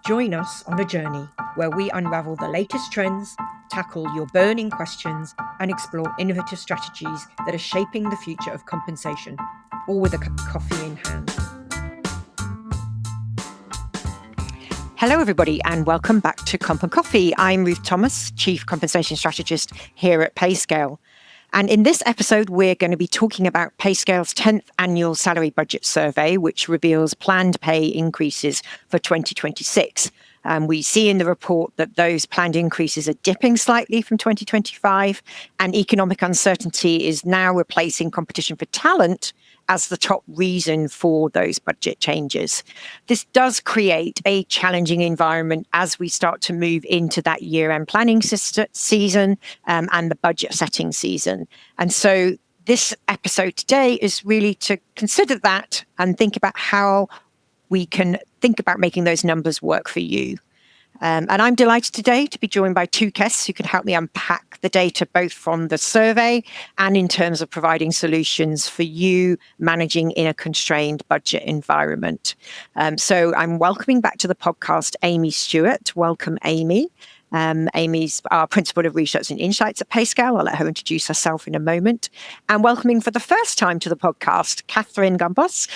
Join us on a journey where we unravel the latest trends, tackle your burning questions, and explore innovative strategies that are shaping the future of compensation, all with a cup of coffee in hand. Hello, everybody, and welcome back to Comp and Coffee. I'm Ruth Thomas, Chief Compensation Strategist here at Payscale. And in this episode, we're going to be talking about Payscale's 10th annual salary budget survey, which reveals planned pay increases for 2026. We see in the report that those planned increases are dipping slightly from 2025, and economic uncertainty is now replacing competition for talent as the top reason for those budget changes. This does create a challenging environment as we start to move into that year-end planning season and the budget setting season. And so this episode today is really to consider that and think about how we can think about making those numbers work for you. And I'm delighted today to be joined by two guests who can help me unpack the data both from the survey and in terms of providing solutions for you managing in a constrained budget environment. So I'm welcoming back to the podcast Amy Stewart. Welcome, Amy. Amy's our Principal of Research and Insights at Payscale. I'll let her introduce herself in a moment. And welcoming for the first time to the podcast, Kathryn Gombos,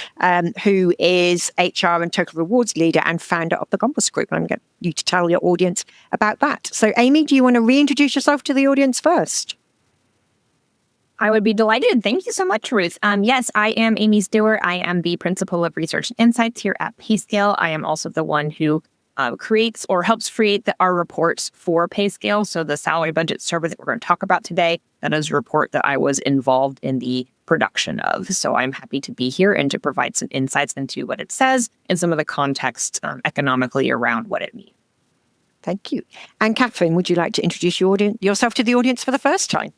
who is HR and Total Rewards Leader and founder of the Gombos Group. And I'm going to get you to tell your audience about that. So, Amy, do you want to reintroduce yourself to the audience first? I would be delighted. Thank you so much, Ruth. Yes, I am Amy Stewart. I am the Principal of Research and Insights here at Payscale. I am also the one who creates or helps create our reports for Payscale. So the salary budget survey that we're going to talk about today, that is a report that I was involved in the production of. So I'm happy to be here and to provide some insights into what it says and some of the context economically around what it means. Thank you. And Kathryn, would you like to introduce yourself to the audience for the first time?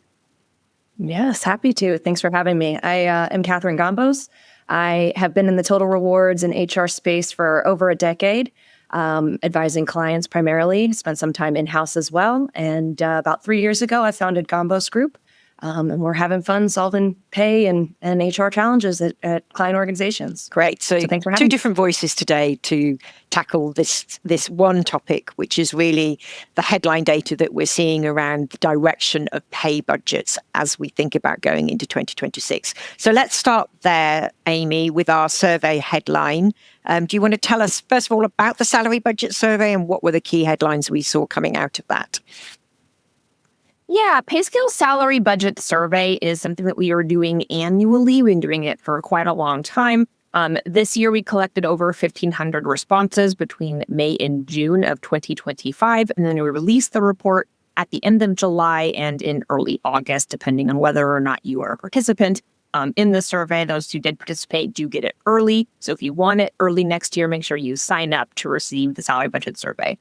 Yes, happy to. Thanks for having me. I am Kathryn Gombos. I have been in the total rewards and HR space for over a decade. Advising clients primarily, spent some time in-house as well. And about 3 years ago, I founded Gombos Group. And we're having fun solving pay and HR challenges at client organizations. Great. So thanks for having two me. different voices today to tackle this one topic, which is really the headline data that we're seeing around the direction of pay budgets as we think about going into 2026. So let's start there, Amy, with our survey headline. Do you want to tell us, first of all, about the salary budget survey and what were the key headlines we saw coming out of that? Yeah, Payscale Salary Budget Survey is something that we are doing annually. We've been doing it for quite a long time. This year, we collected over 1,500 responses between May and June of 2025, and then we released the report at the end of July and in early August, depending on whether or not you are a participant in the survey. Those who did participate do get it early. So if you want it early next year, make sure you sign up to receive the Salary Budget Survey.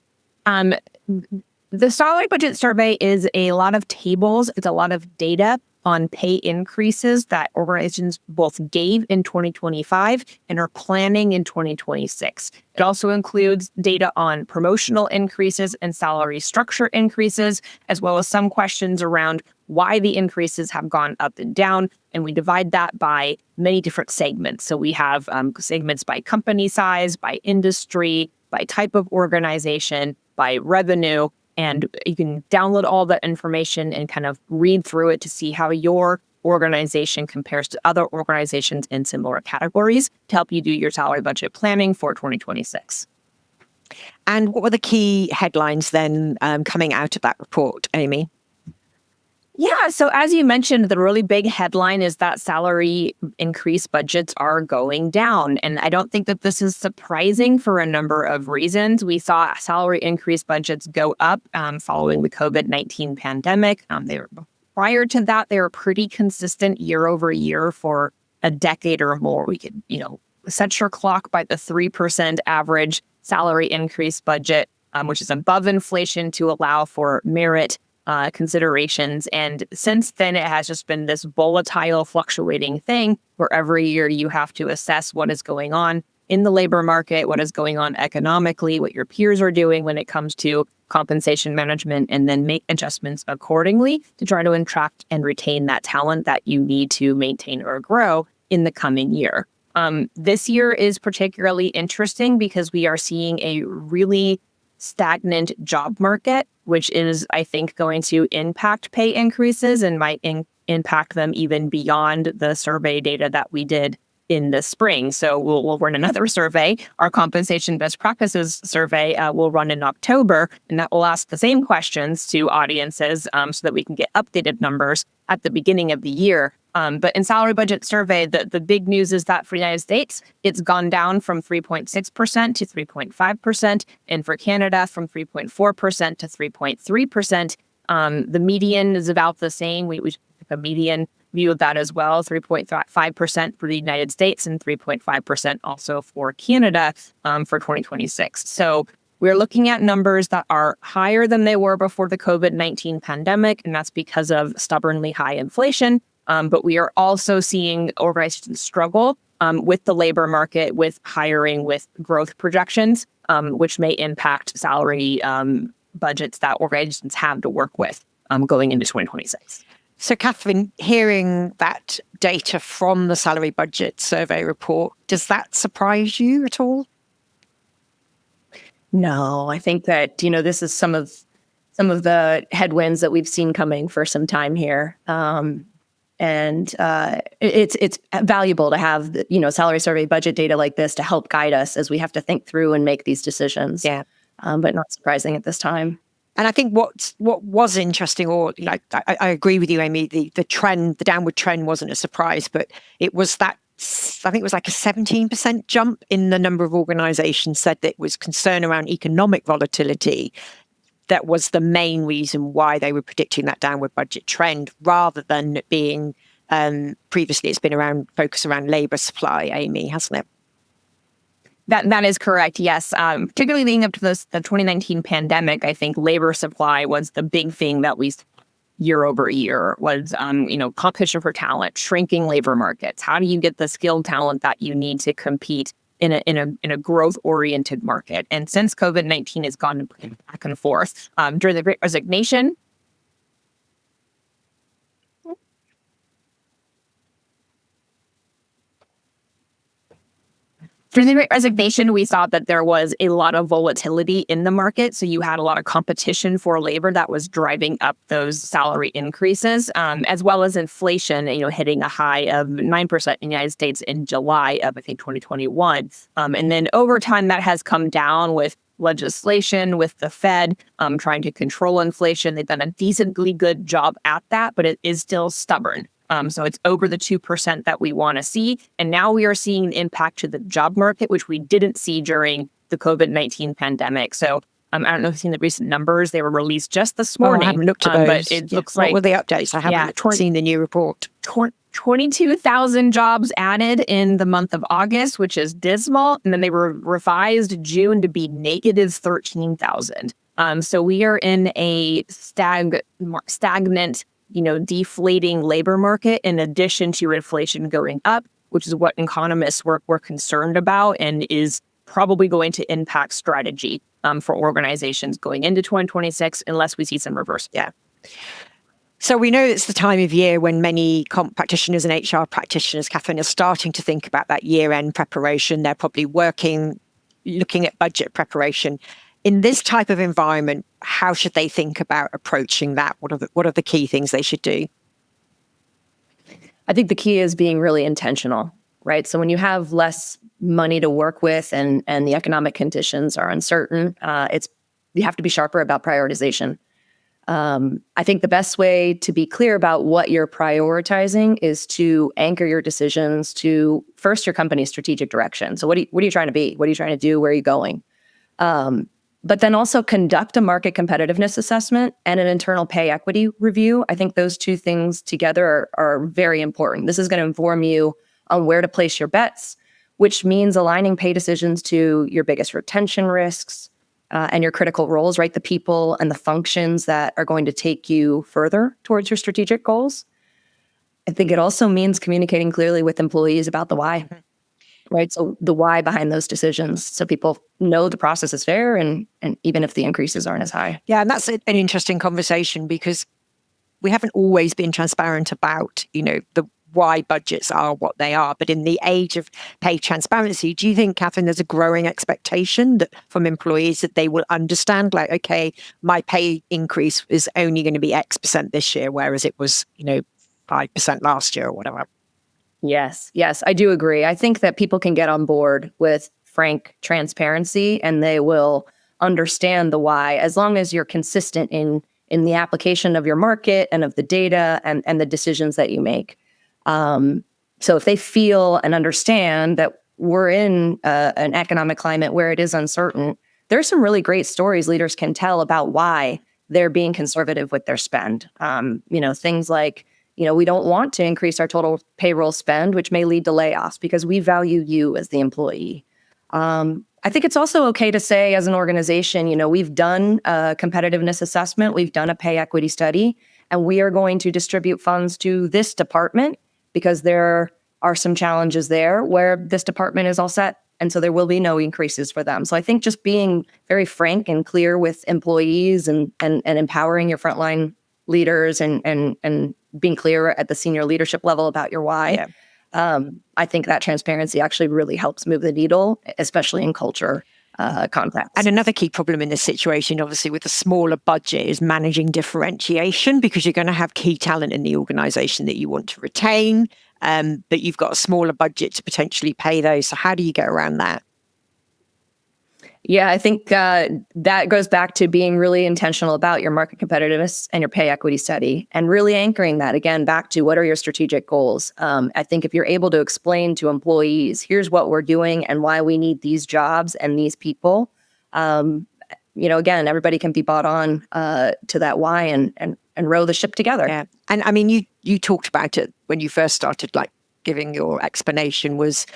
The salary budget survey is a lot of tables. It's a lot of data on pay increases that organizations both gave in 2025 and are planning in 2026. It also includes data on promotional increases and salary structure increases, as well as some questions around why the increases have gone up and down. And we divide that by many different segments. So we have segments by company size, by industry, by type of organization, by revenue. And you can download all that information and kind of read through it to see how your organization compares to other organizations in similar categories to help you do your salary budget planning for 2026. And what were the key headlines then coming out of that report, Amy? Yeah, so as you mentioned, the really big headline is that salary increase budgets are going down. And I don't think that this is surprising for a number of reasons. We saw salary increase budgets go up following the COVID-19 pandemic. Prior to that, they were pretty consistent year over year for a decade or more. We could, set your clock by the 3% average salary increase budget, which is above inflation to allow for merit considerations. And since then, it has just been this volatile, fluctuating thing where every year you have to assess what is going on in the labor market, what is going on economically, what your peers are doing when it comes to compensation management, and then make adjustments accordingly to try to attract and retain that talent that you need to maintain or grow in the coming year. This year is particularly interesting because we are seeing a really stagnant job market, which is, I think, going to impact pay increases and might impact them even beyond the survey data that we did in the spring. So we'll run another survey. Our compensation best practices survey will run in October, and that will ask the same questions to audiences so that we can get updated numbers at the beginning of the year. But in salary budget survey, the big news is that for the United States, it's gone down from 3.6% to 3.5%, and for Canada from 3.4% to 3.3%. The median is about the same. We took a median view of that as well, 3.5% for the United States and 3.5% also for Canada for 2026. So we're looking at numbers that are higher than they were before the COVID-19 pandemic, and that's because of stubbornly high inflation. But we are also seeing organizations struggle with the labor market, with hiring, with growth projections, which may impact salary budgets that organizations have to work with going into 2026. So, Kathryn, hearing that data from the salary budget survey report, does that surprise you at all? No, I think that, this is some of the headwinds that we've seen coming for some time here. And it's valuable to have, salary survey budget data like this to help guide us as we have to think through and make these decisions. Yeah. But not surprising at this time. And I think what was interesting, or I agree with you, Amy, the trend, the downward trend wasn't a surprise, but it was that, I think it was like a 17% jump in the number of organizations said that it was concern around economic volatility that was the main reason why they were predicting that downward budget trend, rather than it being previously it's been focus around labor supply, Amy, hasn't it? That is correct, yes. Particularly leading up to the 2019 pandemic, I think labor supply was the big thing that we year over year was, competition for talent, shrinking labor markets. How do you get the skilled talent that you need to compete in a growth-oriented market? And since COVID-19 has gone back and forth, during the Great Resignation, During the Great Resignation, we saw that there was a lot of volatility in the market. So you had a lot of competition for labor that was driving up those salary increases, as well as inflation, hitting a high of 9% in the United States in July of, I think, 2021. And then over time, that has come down with legislation, with the Fed trying to control inflation. They've done a decently good job at that, but it is still stubborn. So it's over the 2% that we want to see. And now we are seeing an impact to the job market, which we didn't see during the COVID-19 pandemic. So I don't know if you've seen the recent numbers. They were released just this morning. I haven't looked at those. But it looks like... What were the updates? I haven't seen the new report. 22,000 jobs added in the month of August, which is dismal. And then they were revised June to be negative 13,000. So we are in a stagnant, deflating labor market, in addition to inflation going up, which is what economists were concerned about and is probably going to impact strategy for organizations going into 2026 unless we see some reversal. Yeah. So we know it's the time of year when many comp practitioners and HR practitioners, Kathryn, are starting to think about that year-end preparation. They're probably looking at budget preparation. In this type of environment, how should they think about approaching that? What are the key things they should do? I think the key is being really intentional, right? So when you have less money to work with and the economic conditions are uncertain, you have to be sharper about prioritization. I think the best way to be clear about what you're prioritizing is to anchor your decisions to first your company's strategic direction. So what are you trying to be? What are you trying to do? Where are you going? But then also conduct a market competitiveness assessment and an internal pay equity review. I think those two things together are very important. This is going to inform you on where to place your bets, which means aligning pay decisions to your biggest retention risks and your critical roles, right? The people and the functions that are going to take you further towards your strategic goals. I think it also means communicating clearly with employees about the why. Right. So the why behind those decisions, so people know the process is fair and even if the increases aren't as high. Yeah, and that's an interesting conversation because we haven't always been transparent about, why budgets are what they are. But in the age of pay transparency, do you think, Kathryn, there's a growing expectation that from employees that they will understand, like, okay, my pay increase is only going to be X% this year, whereas it was, 5% last year or whatever? Yes, I do agree. I think that people can get on board with frank transparency and they will understand the why, as long as you're consistent in the application of your market and of the data and the decisions that you make. So if they feel and understand that we're in an economic climate where it is uncertain, there's some really great stories leaders can tell about why they're being conservative with their spend. Things like, we don't want to increase our total payroll spend, which may lead to layoffs because we value you as the employee. I think it's also okay to say as an organization, we've done a competitiveness assessment, we've done a pay equity study, and we are going to distribute funds to this department because there are some challenges there where this department is all set. And so there will be no increases for them. So I think just being very frank and clear with employees and empowering your frontline leaders and being clear at the senior leadership level about your why. Yeah. I think that transparency actually really helps move the needle, especially in culture context. And another key problem in this situation, obviously, with a smaller budget is managing differentiation, because you're going to have key talent in the organization that you want to retain, but you've got a smaller budget to potentially pay those. So how do you get around that? Yeah, I think that goes back to being really intentional about your market competitiveness and your pay equity study and really anchoring that, again, back to what are your strategic goals. I think if you're able to explain to employees, here's what we're doing and why we need these jobs and these people, again, everybody can be bought on to that why and row the ship together. Yeah. And I mean, you talked about it when you first started, like giving your explanation was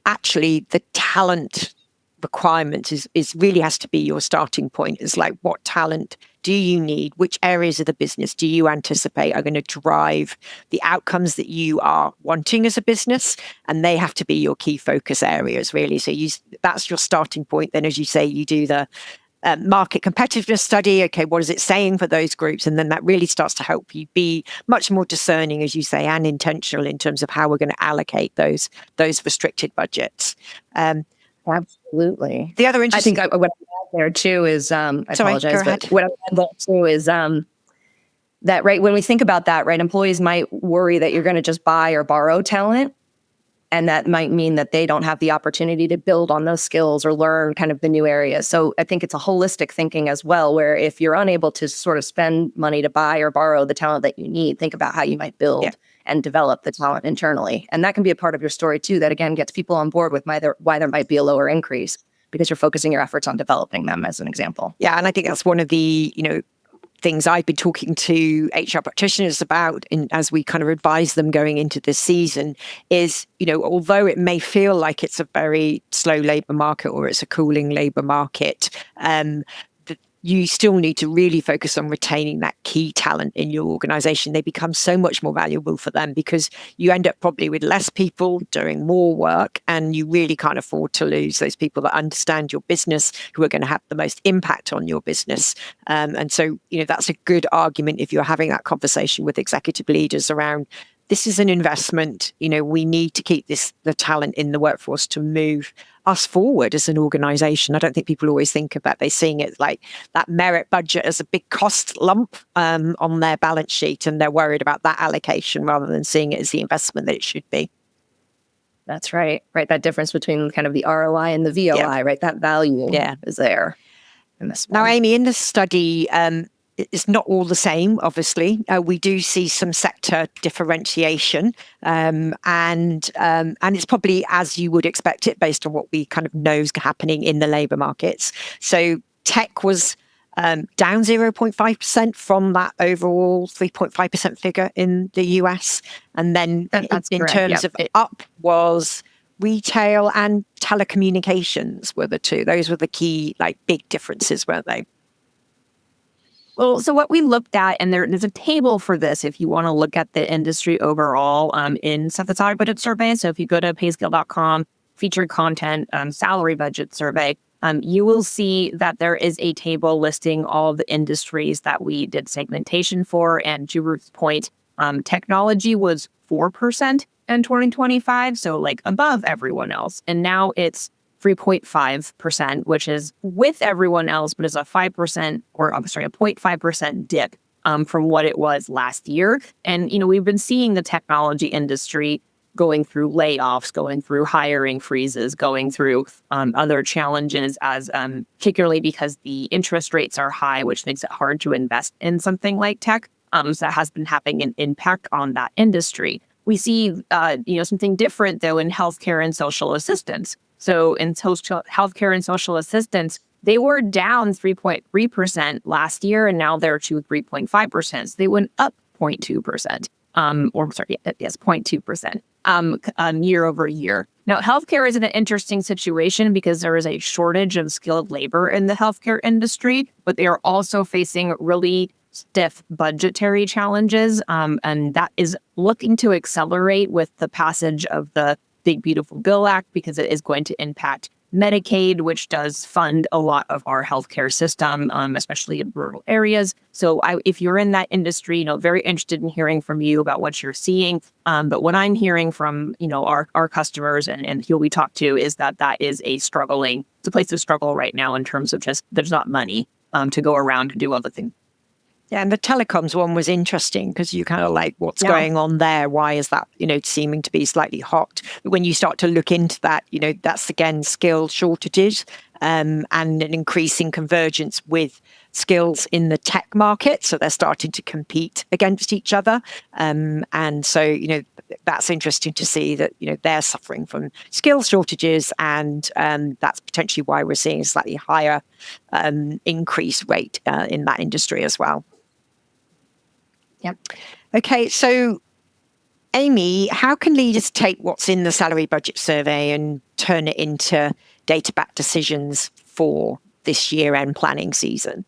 actually the talent requirement is really has to be your starting point. Is like, what talent do you need? Which areas of the business do you anticipate are going to drive the outcomes that you are wanting as a business? And they have to be your key focus areas, really. So that's your starting point. Then, as you say, you do the market competitiveness study. Okay, what is it saying for those groups? And then that really starts to help you be much more discerning, as you say, and intentional in terms of how we're going to allocate those restricted budgets. Absolutely. The other interesting, I think what I add there too is, I apologize, go but ahead. what I add there too is that, right, when we think about that, right, employees might worry that you're going to just buy or borrow talent. And that might mean that they don't have the opportunity to build on those skills or learn kind of the new areas. So I think it's a holistic thinking as well, where if you're unable to sort of spend money to buy or borrow the talent that you need, think about how you might build and develop the talent internally. And that can be a part of your story too, that again gets people on board with why there might be a lower increase, because you're focusing your efforts on developing them, as an example. Yeah, and I think that's one of the, things I've been talking to HR practitioners about as we kind of advise them going into this season is, although it may feel like it's a very slow labour market or it's a cooling labour market, you still need to really focus on retaining that key talent in your organization. They become so much more valuable for them because you end up probably with less people doing more work, and you really can't afford to lose those people that understand your business, who are going to have the most impact on your business. And so, that's a good argument if you're having that conversation with executive leaders around, this is an investment. We need to keep the talent in the workforce to move us forward as an organization. I don't think people always think about, they're seeing it like that merit budget as a big cost lump on their balance sheet, and they're worried about that allocation rather than seeing it as the investment that it should be. That's right. Right. That difference between kind of the ROI and the VOI, right? That value is there in this one. Now, Amy, in this study, it's not all the same, obviously. We do see some sector differentiation, and it's probably as you would expect it based on what we kind of know is happening in the labour markets. So tech was down 0.5% from that overall 3.5% figure in the US. And then in terms of up was retail and telecommunications were the two. Those were the key, big differences, weren't they? Well, so what we looked at, and there's a table for this if you want to look at the industry overall in the salary budget survey. So if you go to payscale.com, featured content, salary budget survey, you will see that there is a table listing all of the industries that we did segmentation for. And to Ruth's point, Technology was 4% in 2025, so like above everyone else. And now it's 3.5%, which is with everyone else, but is a 5% or I'm sorry, a 0.5% dip from what it was last year. And, we've been seeing the technology industry going through layoffs, going through hiring freezes, going through other challenges as particularly because the interest rates are high, which makes it hard to invest in something like tech. So that has been having an impact on that industry. We see, something different though in healthcare and social assistance. So in healthcare and social assistance, they were down 3.3% last year, and now they're to 3.5%. So they went up 0.2%. 0.2% year over year. Now, healthcare is in an interesting situation because there is a shortage of skilled labor in the healthcare industry, but they are also facing really stiff budgetary challenges, and that is looking to accelerate with the passage of the Big Beautiful Bill Act because it is going to impact Medicaid, which does fund a lot of our healthcare system, especially in rural areas. So if you're in that industry, very interested in hearing from you about what you're seeing. But what I'm hearing from, our customers and who we talk to is that is it's a place to struggle right now in terms of just there's not money to go around to do other things. Yeah, and the telecoms one was interesting because you kind of like, what's going on there? Why is that, seeming to be slightly hot? But when you start to look into that, that's again skill shortages and an increasing convergence with skills in the tech market. So they're starting to compete against each other. And so, that's interesting to see that, they're suffering from skill shortages and that's potentially why we're seeing a slightly higher increase rate in that industry as well. Yep. Okay, so Amy, how can leaders take what's in the salary budget survey and turn it into data-backed decisions for this year-end planning season?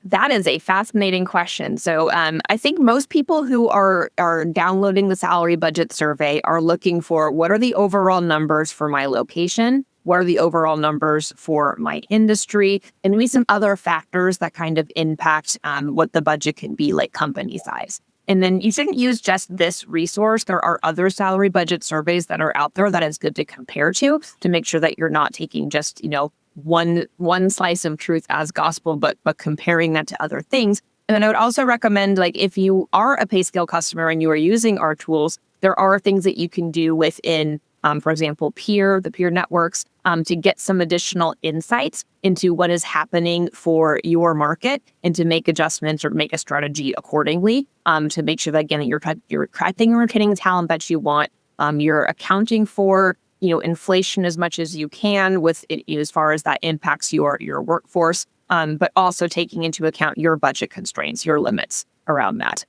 That is a fascinating question. So I think most people who are downloading the salary budget survey are looking for what are the overall numbers for my location? What are the overall numbers for my industry? And maybe some other factors that kind of impact what the budget can be, like company size. And then you shouldn't use just this resource. There are other salary budget surveys that are out there that is good to compare to make sure that you're not taking just, one slice of truth as gospel, but comparing that to other things. And then I would also recommend, like, if you are a Payscale customer and you are using our tools, there are things that you can do within for example, the peer networks, to get some additional insights into what is happening for your market and to make adjustments or make a strategy accordingly to make sure that, again, you're attracting and retaining talent that you want. You're accounting for, inflation as much as you can with it, as far as that impacts your workforce, but also taking into account your budget constraints, your limits around that.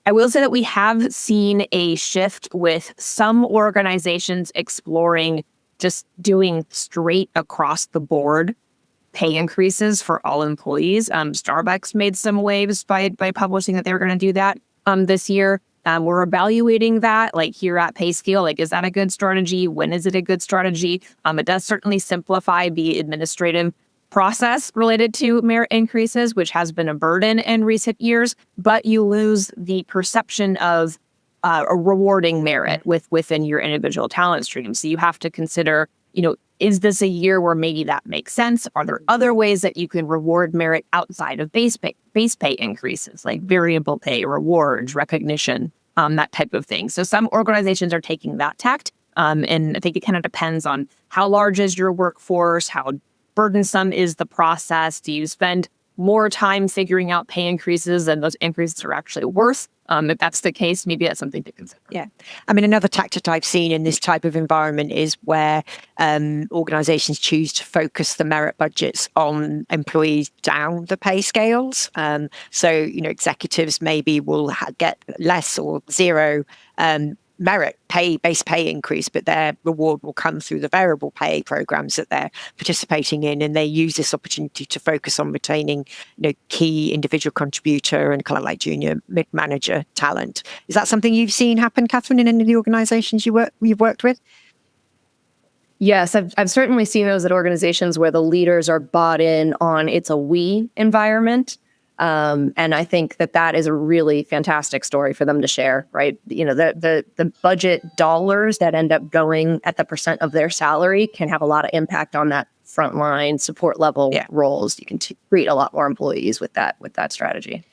I will say that we have seen a shift with some organizations exploring just doing straight across the board pay increases for all employees. Starbucks made some waves by publishing that they were going to do that this year. We're evaluating that, like here at Payscale. Like, is that a good strategy? When is it a good strategy? It does certainly simplify the administrative process related to merit increases, which has been a burden in recent years, but you lose the perception of a rewarding merit within your individual talent stream. So you have to consider, is this a year where maybe that makes sense? Are there other ways that you can reward merit outside of base pay increases, like variable pay, rewards, recognition, that type of thing? So some organizations are taking that tact. And I think it kind of depends on how large is your workforce, how burdensome is the process. Do you spend more time figuring out pay increases than those increases are actually worth? If that's the case, maybe that's something to consider. Yeah. I mean, another tactic I've seen in this type of environment is where organizations choose to focus the merit budgets on employees down the pay scales. So, executives maybe will get less or zero base pay increase, but their reward will come through the variable pay programs that they're participating in. And they use this opportunity to focus on retaining, key individual contributor and kind of like junior mid-manager talent. Is that something you've seen happen, Kathryn, in any of the organizations you've worked with? Yes, I've certainly seen those at organizations where the leaders are bought in on it's a we environment. And I think that is a really fantastic story for them to share, right? The budget dollars that end up going at the percent of their salary can have a lot of impact on that frontline support level roles. You can treat a lot more employees with that strategy.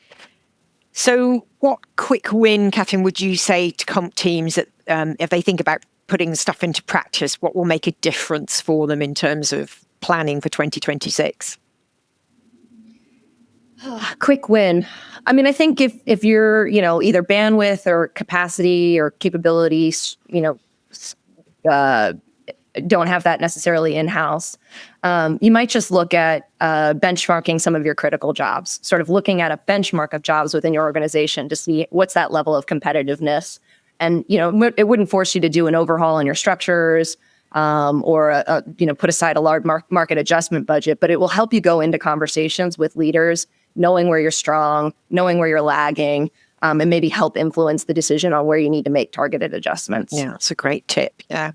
So what quick win, Kathryn, would you say to comp teams that if they think about putting stuff into practice, what will make a difference for them in terms of planning for 2026? Quick win. I mean, I think if you're, either bandwidth or capacity or capabilities, don't have that necessarily in-house, you might just look at benchmarking some of your critical jobs, sort of looking at a benchmark of jobs within your organization to see what's that level of competitiveness. And, it wouldn't force you to do an overhaul in your structures or, put aside a large market adjustment budget, but it will help you go into conversations with leaders, knowing where you're strong, knowing where you're lagging, and maybe help influence the decision on where you need to make targeted adjustments. Yeah, that's a great tip. Yeah.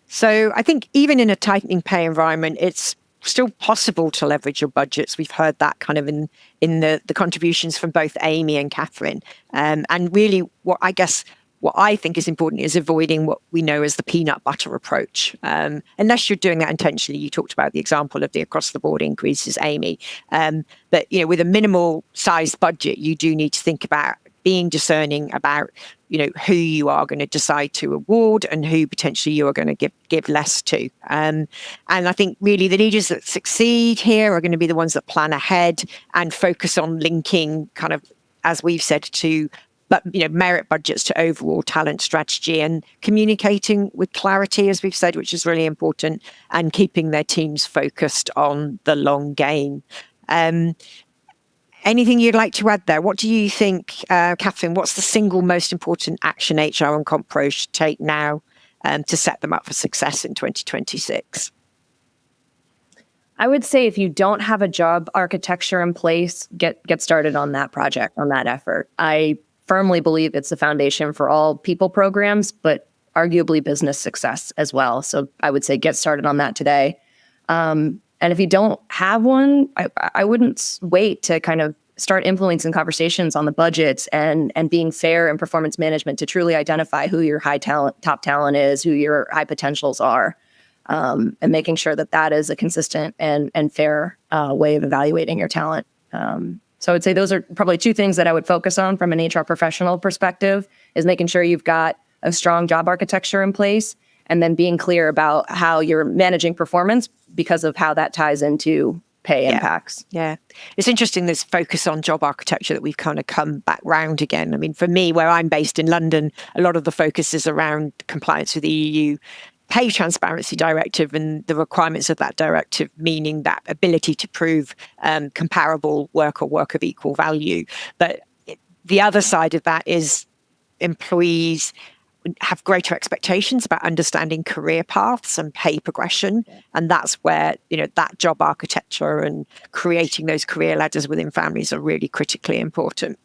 So I think even in a tightening pay environment, it's still possible to leverage your budgets. We've heard that kind of in the contributions from both Amy and Kathryn. And really what I think is important is avoiding what we know as the peanut butter approach. Unless you're doing that intentionally. You talked about the example of the across the board increases, Amy. But with a minimal sized budget, you do need to think about being discerning about, who you are going to decide to award and who potentially you are going to give less to. And I think really the leaders that succeed here are going to be the ones that plan ahead and focus on linking kind of, as we've said, to merit budgets to overall talent strategy and communicating with clarity, as we've said, which is really important, and keeping their teams focused on the long game. Anything you'd like to add there? What do you think, Kathryn, what's the single most important action HR and Comp Pro should take now to set them up for success in 2026? I would say if you don't have a job architecture in place, get started on that project, on that effort. I firmly believe it's the foundation for all people programs, but arguably business success as well. So I would say get started on that today. And if you don't have one, I wouldn't wait to kind of start influencing conversations on the budgets and being fair in performance management to truly identify who your top talent is, who your high potentials are, and making sure that is a consistent and fair way of evaluating your talent. So I would say those are probably two things that I would focus on from an HR professional perspective, is making sure you've got a strong job architecture in place, and then being clear about how you're managing performance because of how that ties into pay impacts. Yeah. It's interesting, this focus on job architecture that we've kind of come back round again. I mean, for me, where I'm based in London, a lot of the focus is around compliance with the EU Pay Transparency Directive and the requirements of that directive, meaning that ability to prove comparable work or work of equal value. But the other side of that is employees have greater expectations about understanding career paths and pay progression. And that's where, that job architecture and creating those career ladders within families are really critically important.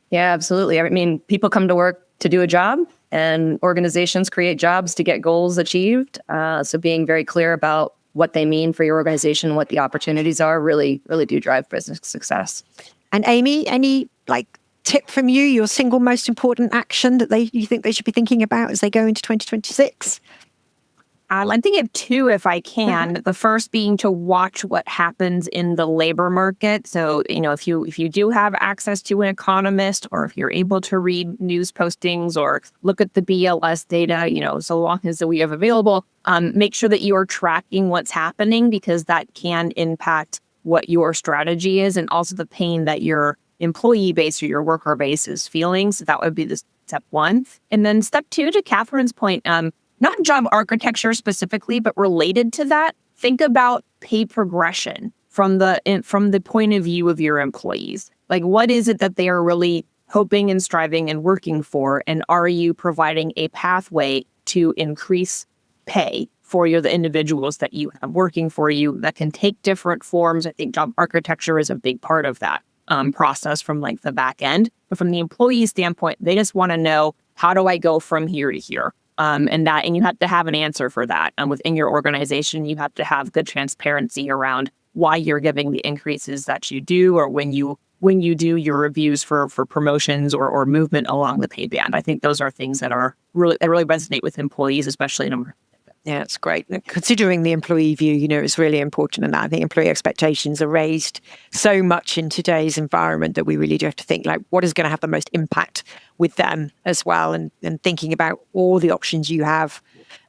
Yeah, absolutely. I mean, people come to work to do a job, and organizations create jobs to get goals achieved. So being very clear about what they mean for your organization, what the opportunities are, really, really do drive business success. And Amy, any tip from you, your single most important action that you think they should be thinking about as they go into 2026? I'm thinking of two, if I can. The first being to watch what happens in the labor market. So, if you do have access to an economist, or if you're able to read news postings or look at the BLS data, so long as we have available, make sure that you are tracking what's happening, because that can impact what your strategy is and also the pain that your employee base or your worker base is feeling. So that would be the step one. And then step two, to Kathryn's point, not job architecture specifically, but related to that, think about pay progression from the point of view of your employees. Like, what is it that they are really hoping and striving and working for? And are you providing a pathway to increase pay for the individuals that you have working for you that can take different forms? I think job architecture is a big part of that process from the back end. But from the employee standpoint, they just want to know, how do I go from here to here? And you have to have an answer for that. Within your organization, you have to have good transparency around why you're giving the increases that you do, or when you do your reviews for promotions or movement along the pay band. I think those are things that really resonate with employees, especially in a. Yeah, it's great. Considering the employee view, is really important. And I think employee expectations are raised so much in today's environment that we really do have to think like what is going to have the most impact with them as well. And thinking about all the options you have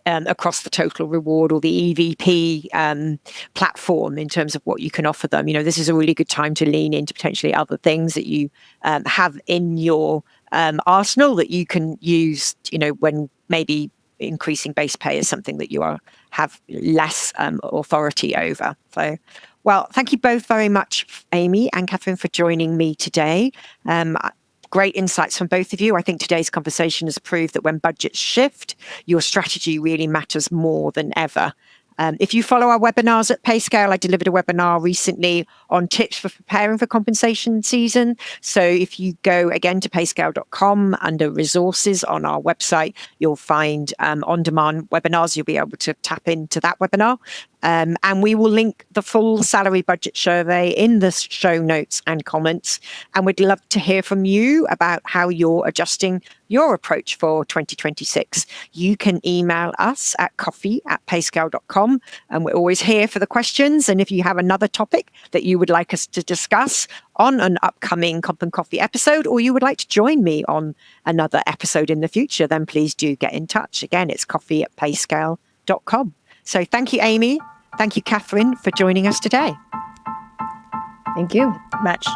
across the total reward or the EVP platform in terms of what you can offer them. This is a really good time to lean into potentially other things that you have in your arsenal that you can use, when maybe increasing base pay is something that you have less authority over. So, well, thank you both very much, Amy and Kathryn, for joining me today. Great insights from both of you. I think today's conversation has proved that when budgets shift, your strategy really matters more than ever. If you follow our webinars at Payscale, I delivered a webinar recently on tips for preparing for compensation season. So if you go again to payscale.com under resources on our website, you'll find on-demand webinars. You'll be able to tap into that webinar. And we will link the full salary budget survey in the show notes and comments. And we'd love to hear from you about how you're adjusting your approach for 2026. You can email us at coffee@payscale.com. And we're always here for the questions. And if you have another topic that you would like us to discuss on an upcoming Comp and Coffee episode, or you would like to join me on another episode in the future, then please do get in touch. Again, it's coffee@payscale.com. So thank you, Amy. Thank you, Kathryn, for joining us today. Thank you. Much.